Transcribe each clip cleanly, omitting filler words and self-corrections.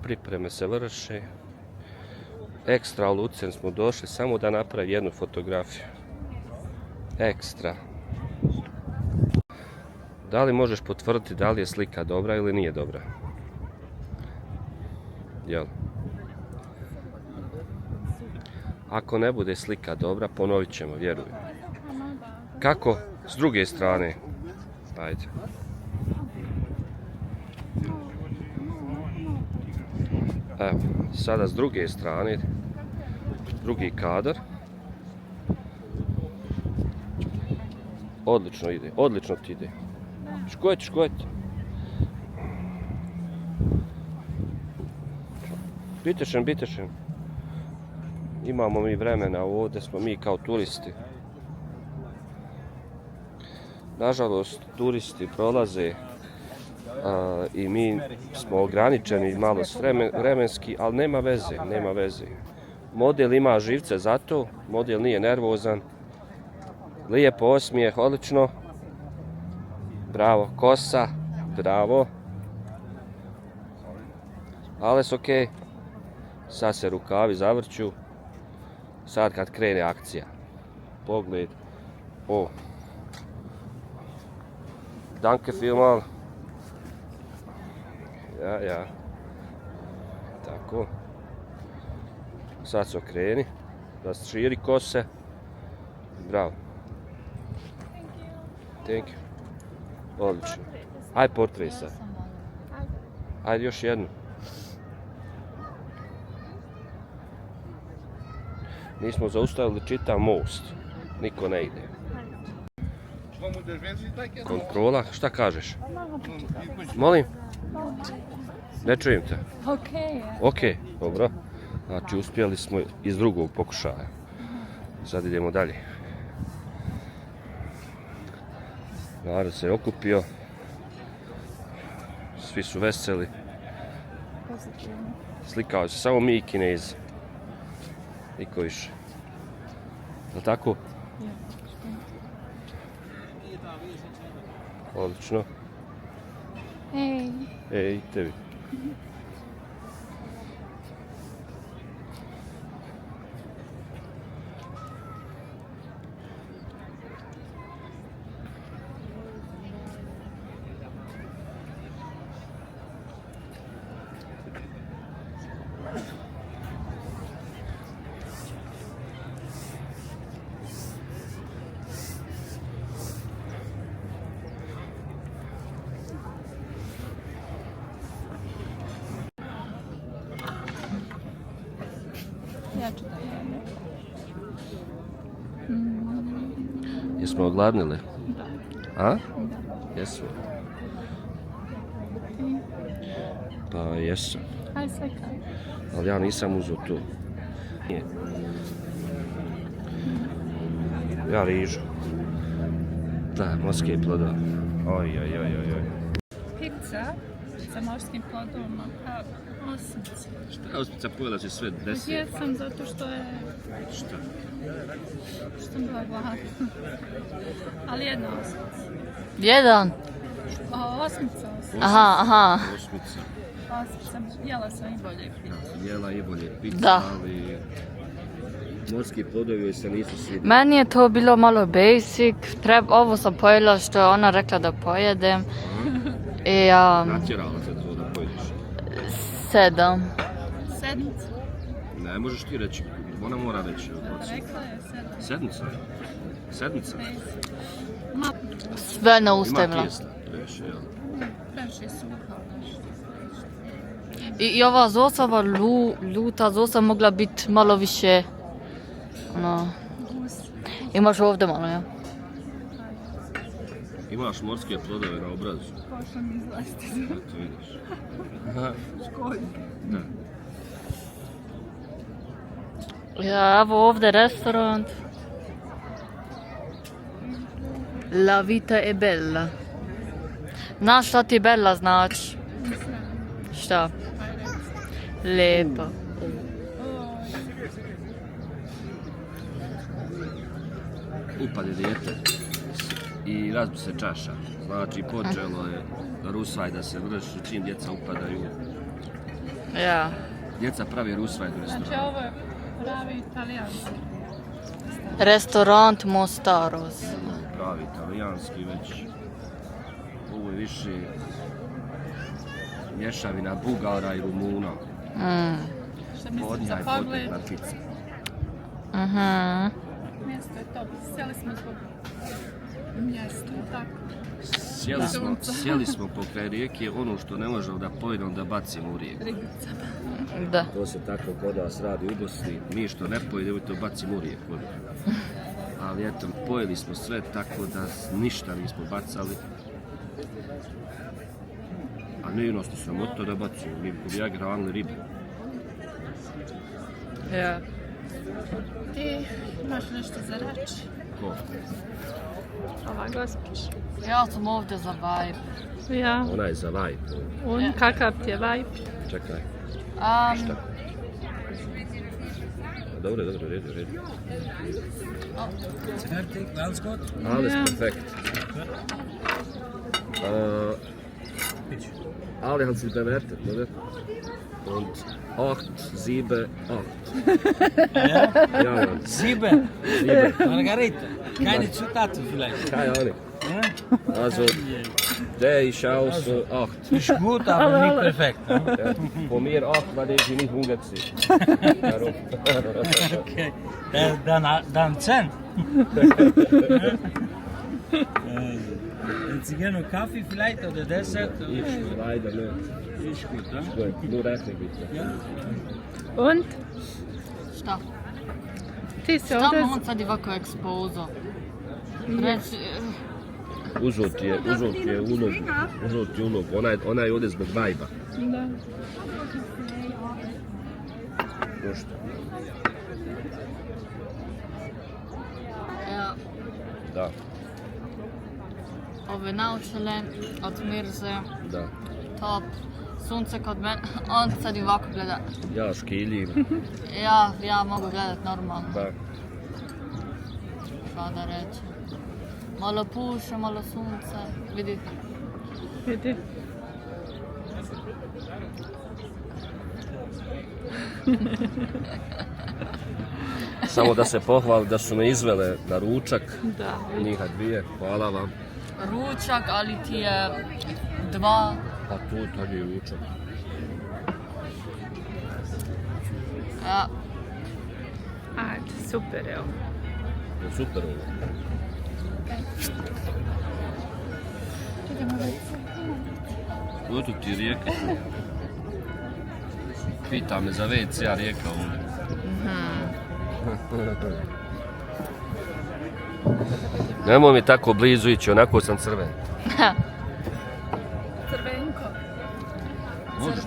pripreme se vrše. Ekstra u Lucen smo došli samo da napravi jednu fotografiju. Ekstra. Da li možeš potvrditi da li je slika dobra ili nije dobra? Jel? Ako ne bude slika dobra, ponovit ćemo, vjerujem. Kako? S druge strane. Ajde. Evo, sada s druge strane, drugi kadar. Odlično ide, odlično ti ide. Škojt. Bitešen. Imamo mi vremena, ovdje smo mi kao turisti. Nažalost, turisti prolaze i mi smo ograničeni malo vremenski, ali nema veze. Model ima živce za to, model nije nervozan. Lijepo osmijeh, odlično. Bravo, kosa, bravo. Ales ok. Sad se rukavi zavrću. Sad kad krene akcija. Pogled. O. Danke vielmal. Ja. Tako. Sad se okreni. Da se širi kose. Bravo. Thank you. Odlično. Aj portrej sad. Ajde još jednu. Nismo zaustavili čitav most. Niko ne ide. Kontrola, šta kažeš? Molim? Ne čujem te. Ok, dobro. Znači uspjeli smo iz drugog pokušaja. Sad idemo dalje. Narod se okupio. Svi su veseli. Slikao se samo mi i Kinezi. Niko više. Je li tako? Odlično. Ej, tebi. Ja ću da jedem. Jesmo ogladnili? Da. A? Jesu. Pa jesu. Aj sve kaj. Ali ja nisam uzeo to. Nije. Ja rižu. Da, morske plodove. Oj. Pizza sa morskim plodovima, osmica. Šta osmica pojela si sve 10? Jesam zato što je... Šta? Što sam bila gladna. Ali jedna osmica. Jedan? Osmica. Aha. Osmica. Jela sam i bolje pizza. Jela i bolje pizza, Da. ali... Morski plodovi se nisu svidjeli. Meni je to bilo malo basic. Ovo sam pojela što je ona rekla da pojedem. I, Natjerala se to da pojedeš. 7. Sedmica. Ne možeš ti reći, ona mora reći. Rekla je sedmica. Sedmica? Sve Ima naustavila. tijesla, previše, jel? Previše suha. I ova zosava luta zosa mogla biti malo više. Ono. Imaš ovdje malo, ja? Imaš morske plodove na obrazu. Pošla mi izlaziti. Eto vidiš. Da. Ja, evo ovdje restoran. La vita è bella. Znaš šta ti bella znači? Šta? Lepa. Upade dijete i razbi se čaša. Znači počelo je rusvaj da se vrši čim djeca upadaju. Ja. Djeca pravi rusvajdu Znači restoran. ovo je pravi italijanski. Restorant Mostaros. Pravi italijanski već. Ovo je više mješavina Bugara i Rumuna. Šta mislim za Podnja je pogled? potetna pizza. Mjesto je top. Sjeli smo zbog mjesta, tako. Sjeli smo pokraj rijeke, ono što ne možemo da pojedemo da bacimo u rijeku. Rigicama. Da. To se tako kod nas radi u Bosni, mi što ne pojedemo to bacimo u rijeku. Ali eto, pojeli smo sve tako da ništa nismo bacali. A ne jednostavno sramota da bacimo, mi bi ja hranili ribu. Ja. Ti imaš nešto za reći? Ko? Ova gospođa. Ja sam ovdje za vibe. Ja. Ona je za vibe. On, kakav ti je vibe? Čekaj, Um, šta? Dobro, redu. Fertig, alles gut? Alles Ja. perfekt. Alle haben sie bewertet, oder? Und 8, 7, 8. Ja? Ja, Mann. 7. 7. Margarita. Keine Zutaten vielleicht. Keine Ahnung. Ja? Also, der ist aus 8. Ist gut, aber nicht perfekt. Ne? Ja. Von mir 8, weil ich nicht hungrig Darum. Okay. Dann 10. Wenn Sie gerne noch Kaffee vielleicht oder Dessert? Ich leider nicht. Ist gut, ne? Gut, nur Rechnung bitte. Ja? Und? šta? Ti si Šta ovdje... mu on sad ovako ekspozo? Reći, Uzot je ulog. Ona je ovdje zbog vajba. Da. Možda. ja, Da, ove naučile od Mirze, da. top, sunce kod mene, on sad i ovako gleda. Ja škiljim. Ja mogu gledat normalno, Da. šta da reći. Malo puše, malo sunce, vidi. Vidi. Samo da se pohvali da su me izvele na ručak. Da, vidi. Njiha dvije, hvala vam. Ručak, ali ti je 2. Pa tu tad je ručak. Ja, Ajde, super je ovo. Je super ovo. Eto ti rijeka. Pita me za WC, a rijeka ovdje. Nemoj mi tako blizu ići, onako sam crven. Crvenko. Možeš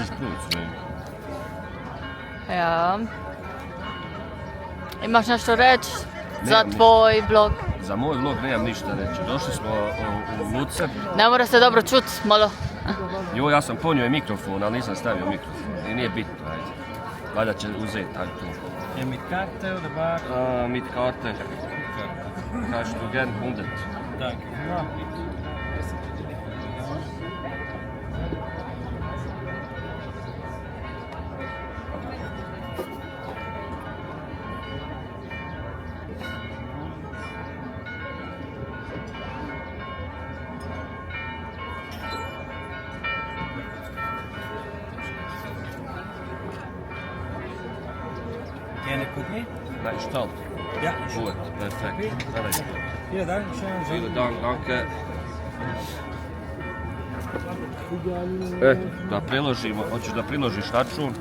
proći, crvenko. ja. Imaš nešto reći za Nemam tvoj vlog? Za moj vlog nemam ništa reći. Došli smo u Luce. Ne mora se dobro čut, malo. Jo, ja sam ponio i mikrofon, ali nisam stavio mikrofon. I nije bitno, ajde. Valjda će uzeti tako to. Mit Karte oder Bar? Mit Karte. Kannst du gern 100. Danke. Ja. Gerne Kugli? Na, ist halt. Ja. Gut, perfekt. Alright. Vielen Dank. Schön. Vielen Dank, danke. Da priložimo, hoćeš da priložiš račun?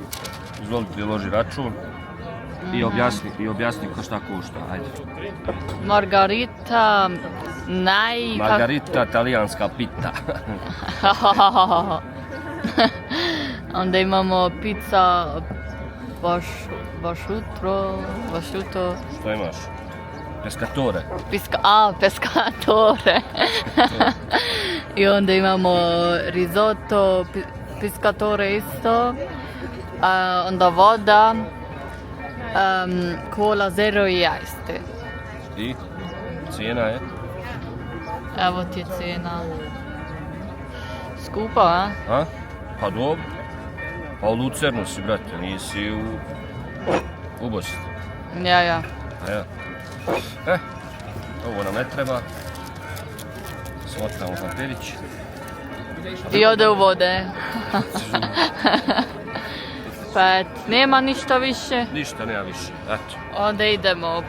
Izvoli priloži račun. I objasni ko šta košta, ajde. Margarita, Margarita, talijanska pita. Onda imamo pizza bašuto, Što imaš? Pescatore. pescatore. I onda imamo risotto, pescatore isto. Onda voda, cola zero i ice. I cijena je? Evo ti je cijena. Skupa, a? A? Pa dobro. Pa u Lucernu si, brate, nisi u Bosni. Ja. A ja. Ovo nam ne treba. Smotamo papirić. I ode u vode. Pa et, nema ništa više. Ništa nema više, eto. Onda idemo.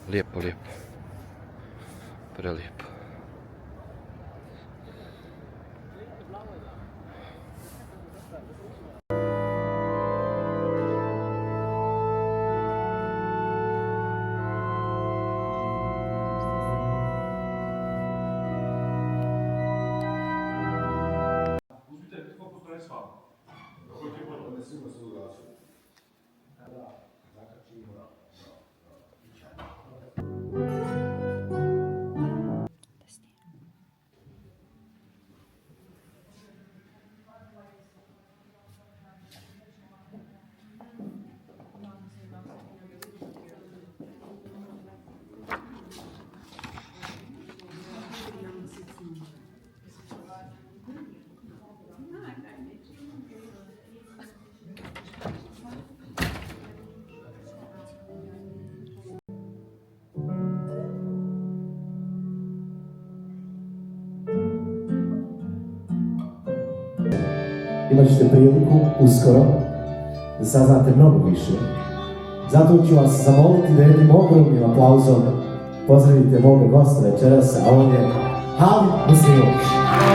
Lijepo, lijepo. Prelijepo. Imat ćete priliku uskoro da saznate mnogo više. Zato ću vas zamoliti da jednim ogromnim aplauzom pozdravite moga gosta večeras, a on je Halid Muslimović.